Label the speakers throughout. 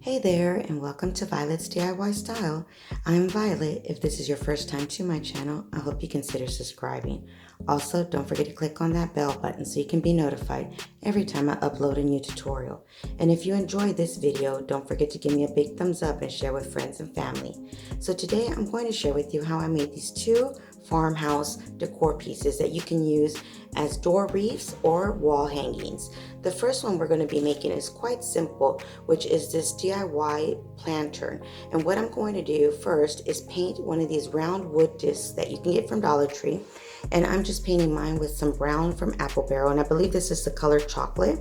Speaker 1: Hey there, and welcome to Violet's DIY Style. I'm Violet. If this is your first time to my channel, I hope you consider subscribing. Also, don't forget to click on that bell button so you can be notified every time I upload a new tutorial. And if you enjoyed this video, don't forget to give me a big thumbs up and share with friends and family. So today I'm going to share with you how I made these two farmhouse decor pieces that you can use as door wreaths or wall hangings. The first one we're going to be making is quite simple, which is this DIY lantern. And what I'm going to do first is paint one of these round wood discs that you can get from Dollar Tree. And I'm just painting mine with some brown from Apple Barrel, and I believe this is the color chocolate.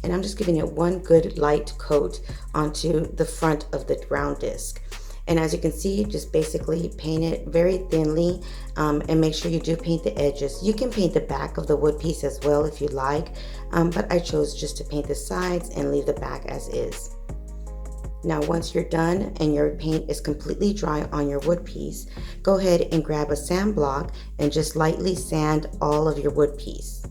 Speaker 1: And I'm just giving it one good light coat onto the front of the round disc. And as you can see, just basically paint it very thinly and make sure you do paint the edges. You can paint the back of the wood piece as well if you like, but I chose just to paint the sides and leave the back as is. Now once you're done and your paint is completely dry on your wood piece, go ahead and grab a sand block and just lightly sand all of your wood piece.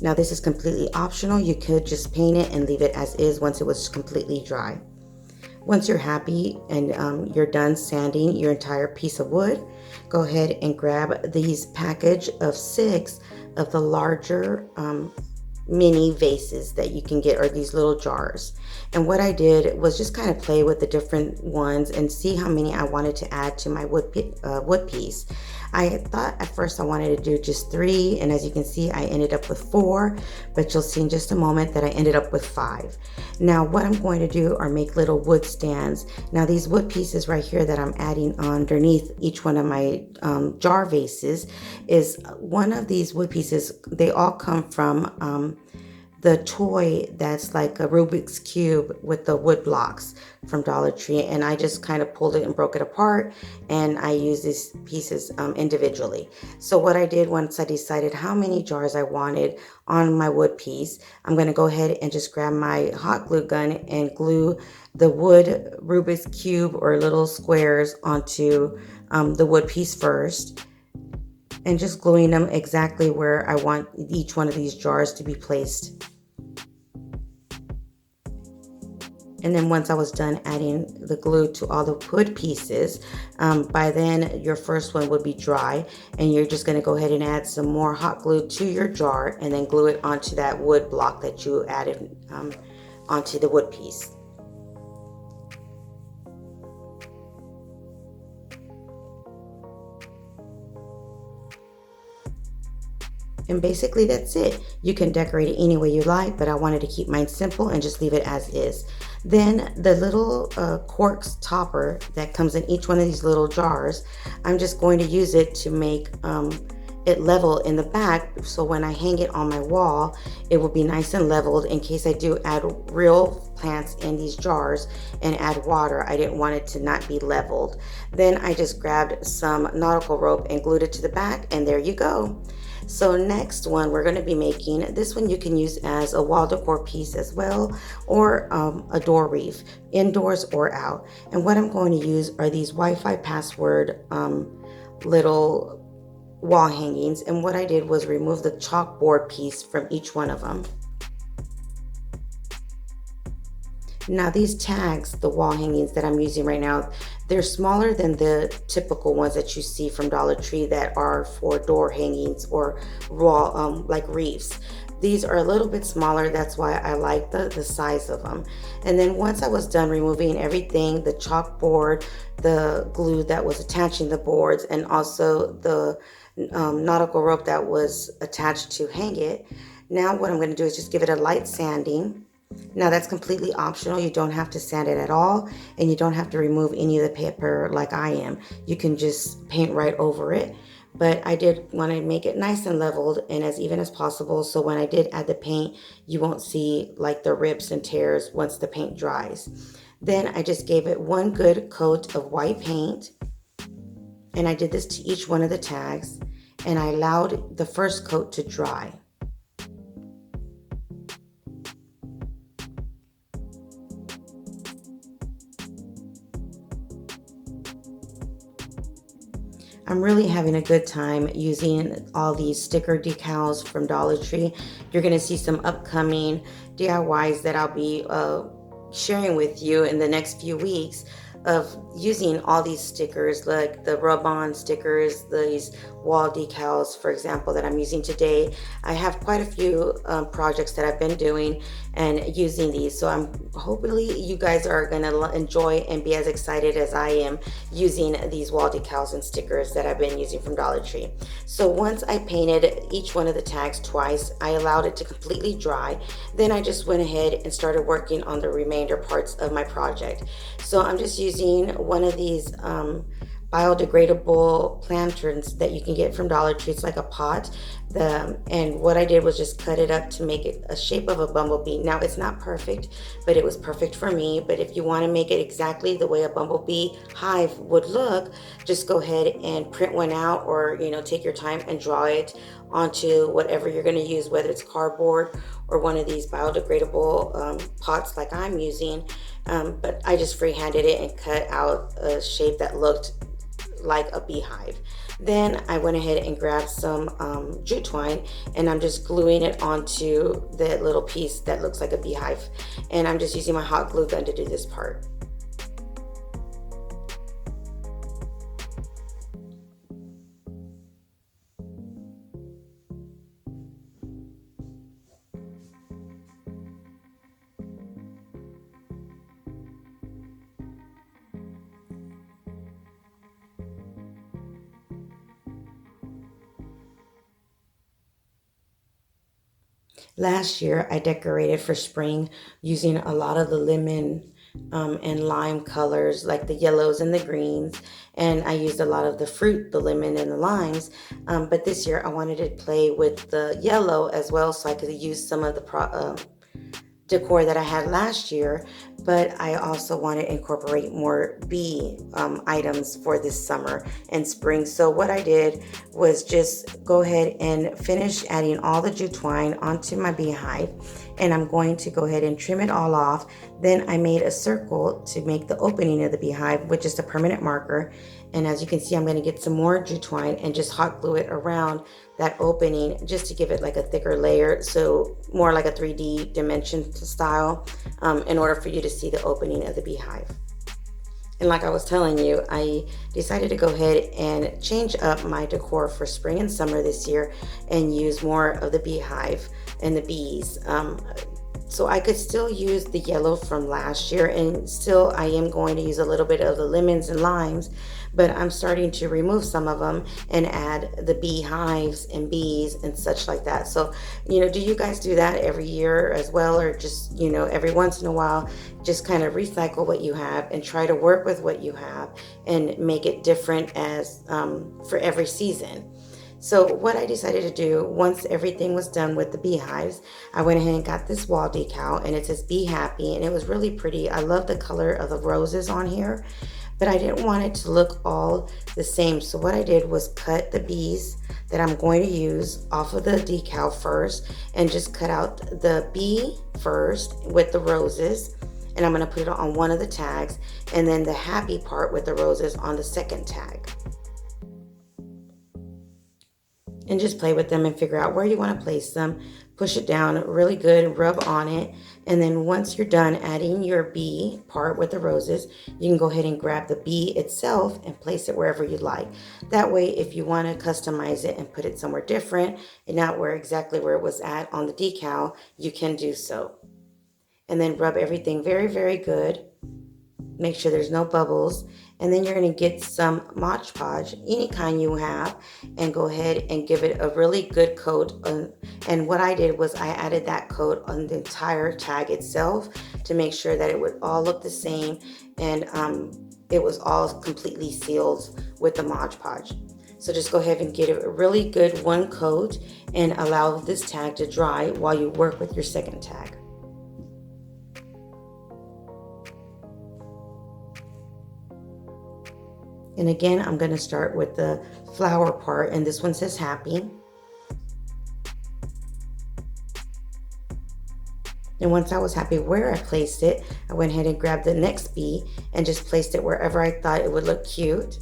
Speaker 1: Now this is completely optional. You could just paint it and leave it as is once it was completely dry. Once you're happy and you're done sanding your entire piece of wood, go ahead and grab these package of 6 of the larger mini vases that you can get, or these little jars. And what I did was just kind of play with the different ones and see how many I wanted to add to my wood piece. I thought at first I wanted to do just 3, and as you can see I ended up with 4, but you'll see in just a moment that I ended up with 5. Now what I'm going to do are make little wood stands. Now these wood pieces right here that I'm adding underneath each one of my jar vases is one of these wood pieces. They all come from the toy that's like a Rubik's Cube with the wood blocks from Dollar Tree, and I just kind of pulled it and broke it apart, and I use these pieces individually. So what I did once I decided how many jars I wanted on my wood piece, I'm going to go ahead and just grab my hot glue gun and glue the wood Rubik's Cube or little squares onto the wood piece first, and just gluing them exactly where I want each one of these jars to be placed. And then once I was done adding the glue to all the wood pieces, by then your first one would be dry, and you're just going to go ahead and add some more hot glue to your jar and then glue it onto that wood block that you added onto the wood piece. And basically that's it. You can decorate it any way you like, but I wanted to keep mine simple and just leave it as is. Then the little corks topper that comes in each one of these little jars, I'm just going to use it to make it level in the back, so when I hang it on my wall it will be nice and leveled in case I do add real plants in these jars and add water. I didn't want it to not be leveled. Then I just grabbed some nautical rope and glued it to the back, and there you go. So next one we're going to be making, this one you can use as a wall decor piece as well, or a door wreath, indoors or out. And what I'm going to use are these Wi-Fi password little wall hangings. And what I did was remove the chalkboard piece from each one of them. Now these tags, the wall hangings that I'm using right now, they're smaller than the typical ones that you see from Dollar Tree that are for door hangings or wall like wreaths. These are a little bit smaller, that's why I like the size of them. And then once I was done removing everything, the chalkboard, the glue that was attaching the boards, and also the nautical rope that was attached to hang it, now what I'm going to do is just give it a light sanding. Now that's completely optional. You don't have to sand it at all, and you don't have to remove any of the paper like I am. You can just paint right over it. But I did want to make it nice and leveled and as even as possible, so when I did add the paint you won't see like the rips and tears once the paint dries. Then I just gave it one good coat of white paint, and I did this to each one of the tags, and I allowed the first coat to dry. I'm really having a good time using all these sticker decals from Dollar Tree. You're going to see some upcoming DIYs that I'll be sharing with you in the next few weeks of using all these stickers, like the rub-on stickers, these wall decals, for example, that I'm using today. I have quite a few projects that I've been doing and using these, so I'm hopefully you guys are gonna enjoy and be as excited as I am using these wall decals and stickers that I've been using from Dollar Tree. So once I painted each one of the tags twice, I allowed it to completely dry. Then I just went ahead and started working on the remainder parts of my project. So I'm just using one of these biodegradable lanterns that you can get from Dollar Tree. It's like a pot. And what I did was just cut it up to make it a shape of a bumblebee. Now it's not perfect, but it was perfect for me. But if you want to make it exactly the way a bumblebee hive would look, just go ahead and print one out, or take your time and draw it onto whatever you're going to use, whether it's cardboard or one of these biodegradable pots like I'm using. But I just freehanded it and cut out a shape that looked like a beehive. Then I went ahead and grabbed some jute twine, and I'm just gluing it onto the little piece that looks like a beehive. And I'm just using my hot glue gun to do this part. Last year, I decorated for spring using a lot of the lemon and lime colors, like the yellows and the greens. And I used a lot of the fruit, the lemon and the limes. But this year, I wanted to play with the yellow as well, so I could use some of the decor that I had last year, but I also want to incorporate more bee items for this summer and spring. So what I did was just go ahead and finish adding all the jute twine onto my beehive, and I'm going to go ahead and trim it all off. Then I made a circle to make the opening of the beehive with just a permanent marker. And as you can see, I'm going to get some more jute twine and just hot glue it around that opening just to give it like a thicker layer, so more like a 3D dimension style, in order for you to see the opening of the beehive. And like I was telling you, I decided to go ahead and change up my decor for spring and summer this year and use more of the beehive and the bees. So I could still use the yellow from last year, and still I am going to use a little bit of the lemons and limes, but I'm starting to remove some of them and add the beehives and bees and such like that. So, do you guys do that every year as well, or just, every once in a while, just kind of recycle what you have and try to work with what you have and make it different as for every season? So what I decided to do, once everything was done with the beehives, I went ahead and got this wall decal, and it says "Be Happy," and it was really pretty. I love the color of the roses on here, but I didn't want it to look all the same. So what I did was cut the bees that I'm going to use off of the decal first, and just cut out the bee first with the roses, and I'm going to put it on one of the tags, and then the happy part with the roses on the second tag. And just play with them and figure out where you want to place them. Push it down really good, rub on it, and then once you're done adding your bee part with the roses, you can go ahead and grab the bee itself and place it wherever you like. That way, if you want to customize it and put it somewhere different and not exactly where it was at on the decal, you can do so. And then rub everything very, very good. Make sure there's no bubbles. And then you're going to get some Mod Podge, any kind you have, and go ahead and give it a really good coat. And what I did was I added that coat on the entire tag itself to make sure that it would all look the same, and it was all completely sealed with the Mod Podge. So just go ahead and get a really good one coat and allow this tag to dry while you work with your second tag. And again, I'm going to start with the flower part, and this one says happy. And once I was happy where I placed it, I went ahead and grabbed the next bee and just placed it wherever I thought it would look cute.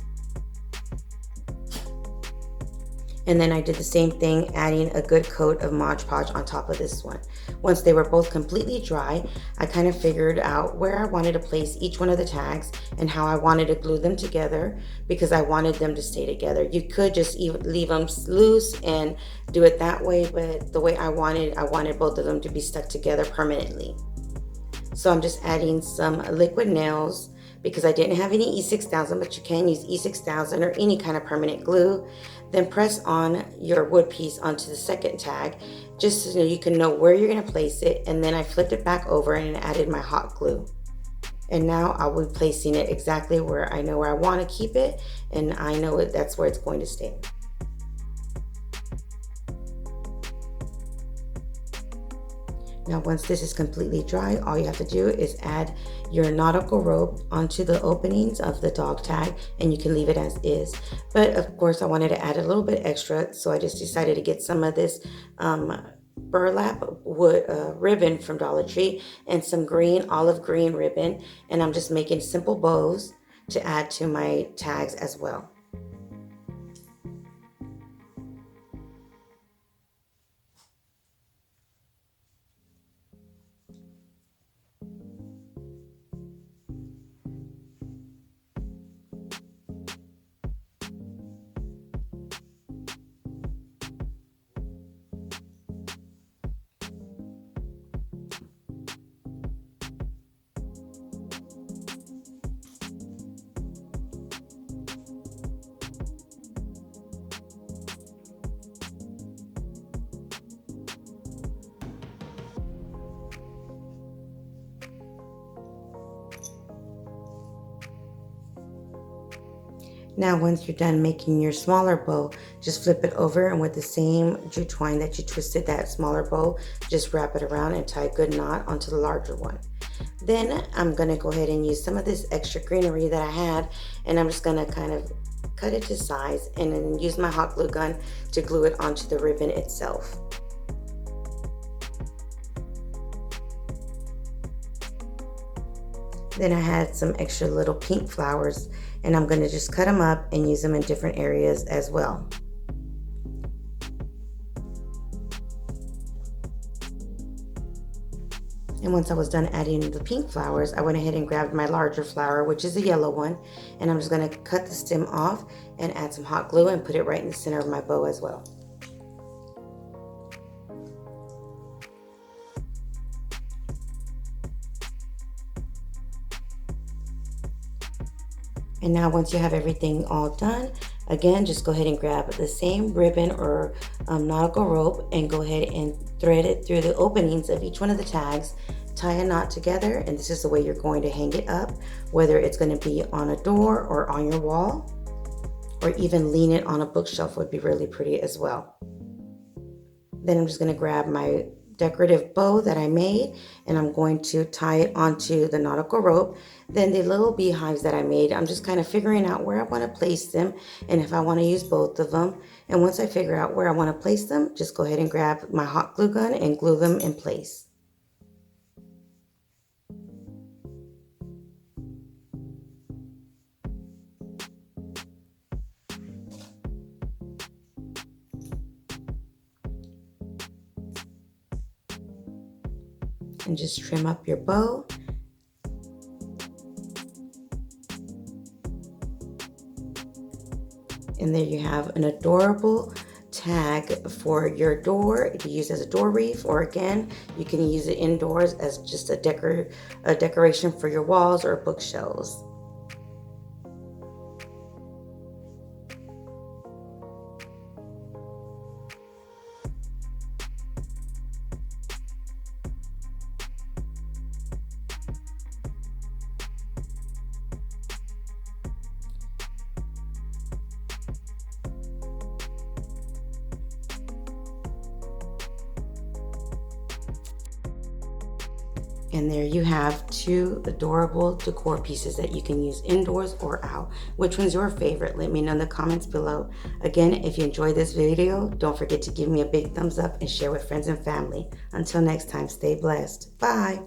Speaker 1: And then I did the same thing, adding a good coat of Mod Podge on top of this one. Once they were both completely dry, I kind of figured out where I wanted to place each one of the tags and how I wanted to glue them together, because I wanted them to stay together. You could just even leave them loose and do it that way, but the way I wanted both of them to be stuck together permanently. So I'm just adding some liquid nails because I didn't have any E6000, but you can use E6000 or any kind of permanent glue. Then press on your wood piece onto the second tag, just so you can know where you're going to place it. And then I flipped it back over and added my hot glue. And now I'll be placing it exactly where I know where I want to keep it, and I know that's where it's going to stay. Now once this is completely dry, all you have to do is add your nautical rope onto the openings of the dog tag, and you can leave it as is. But of course I wanted to add a little bit extra, so I just decided to get some of this burlap wood ribbon from Dollar Tree and some olive green ribbon, and I'm just making simple bows to add to my tags as well. Now once you're done making your smaller bow, just flip it over, and with the same jute twine that you twisted that smaller bow, just wrap it around and tie a good knot onto the larger one. Then I'm going to go ahead and use some of this extra greenery that I had, and I'm just going to kind of cut it to size and then use my hot glue gun to glue it onto the ribbon itself. Then I had some extra little pink flowers, and I'm going to just cut them up and use them in different areas as well. And once I was done adding the pink flowers, I went ahead and grabbed my larger flower, which is a yellow one, and I'm just going to cut the stem off and add some hot glue and put it right in the center of my bow as well. And now once you have everything all done, again, just go ahead and grab the same ribbon or nautical rope and go ahead and thread it through the openings of each one of the tags, tie a knot together, and this is the way you're going to hang it up, whether it's going to be on a door or on your wall, or even lean it on a bookshelf would be really pretty as well. Then I'm just going to grab my decorative bow that I made, and I'm going to tie it onto the nautical rope. Then the little beehives that I made, I'm just kind of figuring out where I want to place them and if I want to use both of them. And once I figure out where I want to place them, just go ahead and grab my hot glue gun and glue them in place. And just trim up your bow. And there you have an adorable tag for your door to use as a door wreath, or again, you can use it indoors as just a decoration for your walls or bookshelves. And there you have two adorable decor pieces that you can use indoors or out. Which one's your favorite? Let me know in the comments below. Again, if you enjoyed this video, don't forget to give me a big thumbs up and share with friends and family. Until next time, stay blessed. Bye.